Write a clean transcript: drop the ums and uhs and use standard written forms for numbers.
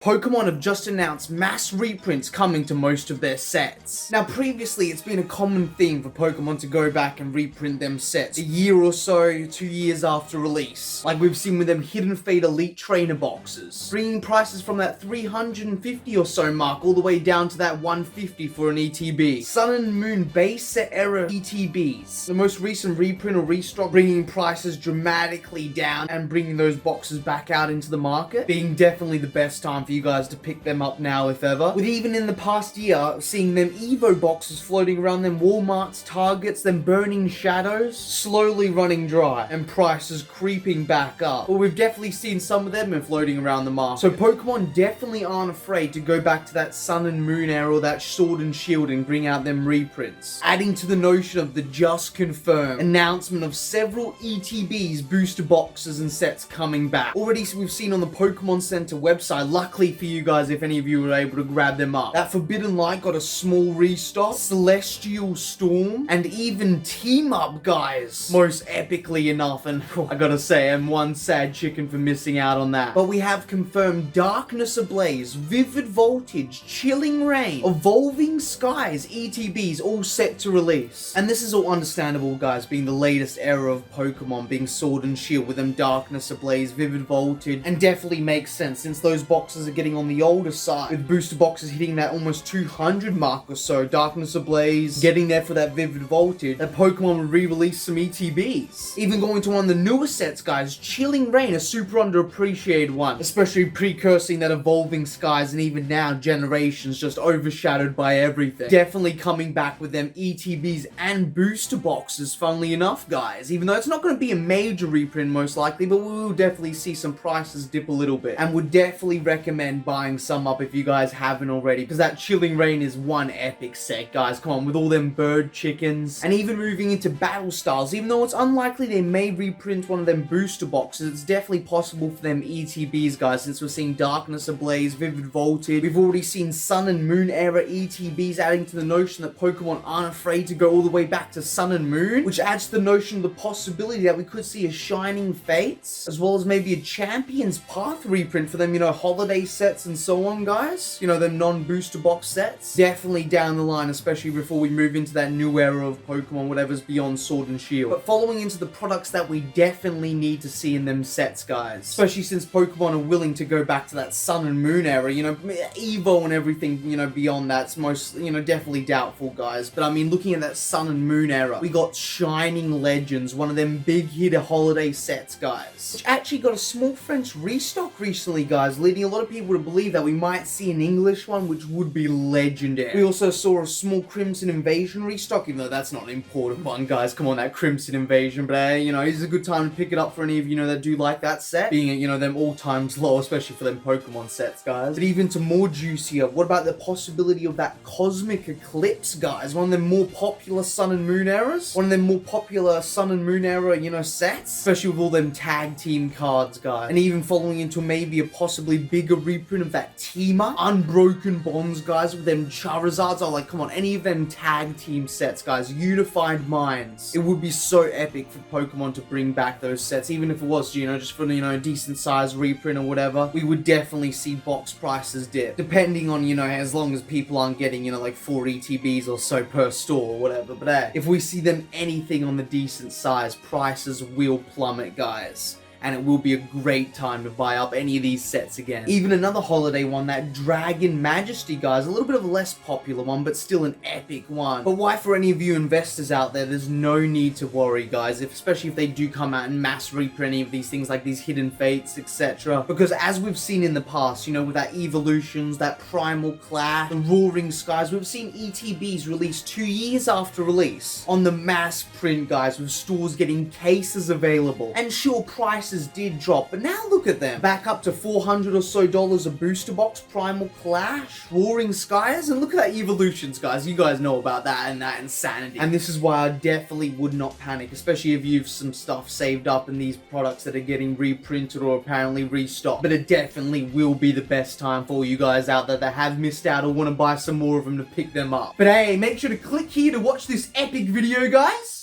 Pokemon have just announced mass reprints coming to most of their sets. Now previously it's been a common theme for Pokemon to go back and reprint them sets a year or so, 2 years after release. Like we've seen with them Hidden Fate Elite Trainer boxes, bringing prices from that 350 or so mark all the way down to that 150 for an ETB. Sun and Moon base set era ETBs. The most recent reprint or restock bringing prices dramatically down and bringing those boxes back out into the market, being definitely the best time for you guys to pick them up now if ever. With even in the past year seeing them Evo boxes floating around them Walmarts, Targets, them Burning Shadows slowly running dry and prices creeping back up. But we've definitely seen some of them floating around the market. So Pokemon definitely aren't afraid to go back to that Sun and Moon era or that Sword and Shield and bring out them reprints, adding to the notion of the just confirmed announcement of several ETBs, booster boxes and sets coming back. Already we've seen on the Pokemon Center website, luckily for you guys if any of you were able to grab them up, that Forbidden Light got a small restock, Celestial Storm, and even Team Up, guys, most epically enough. And I gotta say, I'm one sad chicken for missing out on that. But we have confirmed Darkness Ablaze, Vivid Voltage, Chilling Rain, Evolving Skies ETBs all set to release. And this is all understandable, guys, being the latest era of Pokemon, being Sword and Shield with them Darkness Ablaze, Vivid Voltage, and definitely makes sense since those boxes are getting on the older side, with booster boxes hitting that almost 200 mark or so, Darkness Ablaze getting there for that Vivid Voltage, that Pokemon would re-release some ETBs. Even going to one of the newer sets, guys, Chilling Rain, a super underappreciated one, especially precursing that Evolving Skies, and even now Generations just overshadowed by everything. Definitely coming back with them ETBs and booster boxes, funnily enough, guys, even though it's not going to be a major reprint most likely, but we will definitely see some prices dip a little bit, and would definitely recommend buying some up if you guys haven't already, because that Chilling Rain is one epic set, guys. Come on, with all them bird chickens, and even moving into battle styles, even though it's unlikely they may reprint one of them booster boxes, it's definitely possible for them ETBs, guys, since we're seeing Darkness Ablaze, Vivid Voltage. We've already seen Sun and Moon era ETBs, adding to the notion that Pokemon aren't afraid to go all the way back to Sun and Moon, which adds to the notion of the possibility that we could see a Shining Fates, as well as maybe a Champions Path reprint for them, you know, holiday sets and so on, guys. You know, them non-booster box sets. Definitely down the line, especially before we move into that new era of Pokemon, whatever's beyond Sword and Shield. But following into the products that we definitely need to see in them sets, guys. Especially since Pokemon are willing to go back to that Sun and Moon era, you know, Evo and everything, you know, beyond that's most, you know, definitely doubtful, guys. But I mean, looking at that Sun and Moon era, we got Shining Legends, one of them big hitter holiday sets, guys, which actually got a small French restock recently, guys, leading a lot of people to believe that we might see an English one, which would be legendary. We also saw a small Crimson Invasion restock, even though that's not an important one, guys. Come on, that Crimson Invasion, but you know, it's a good time to pick it up for any of you know that do like that set, being you know them all times low, especially for them Pokemon sets, guys. But even to more juicier, what about the possibility of that Cosmic Eclipse, guys? One of them more popular Sun and Moon eras, one of them more popular Sun and Moon era, you know, sets, especially with all them tag team cards, guys. And even following into maybe a possibly bigger reprint of that Teamer, Unbroken Bonds, guys, with them Charizards. Oh, like, come on, any of them tag team sets, guys, Unified Minds. It would be so epic for Pokemon to bring back those sets, even if it was, you know, just for, you know, a decent size reprint or whatever. We would definitely see box prices dip, depending on, you know, as long as people aren't getting, you know, like 4 ETBs or so per store or whatever. But if we see them anything on the decent size, prices will plummet, guys. And it will be a great time to buy up any of these sets again. Even another holiday one, that Dragon Majesty, guys, a little bit of a less popular one, but still an epic one. But why, for any of you investors out there, there's no need to worry, guys, especially if they do come out and mass reprint any of these things, like these Hidden Fates, etc. Because as we've seen in the past, you know, with that Evolutions, that Primal Clash, the Roaring Skies, we've seen ETBs released 2 years after release on the mass print, guys, with stores getting cases available. And sure, prices did drop, but now look at them, back up to $400 or so a booster box, Primal Clash, Roaring Skies, and look at that Evolutions, guys. You guys know about that and that insanity. And this is why I definitely would not panic, especially if you've some stuff saved up in these products that are getting reprinted or apparently restocked. But it definitely will be the best time for you guys out there that have missed out or want to buy some more of them to pick them up. But hey, make sure to click here to watch this epic video, guys.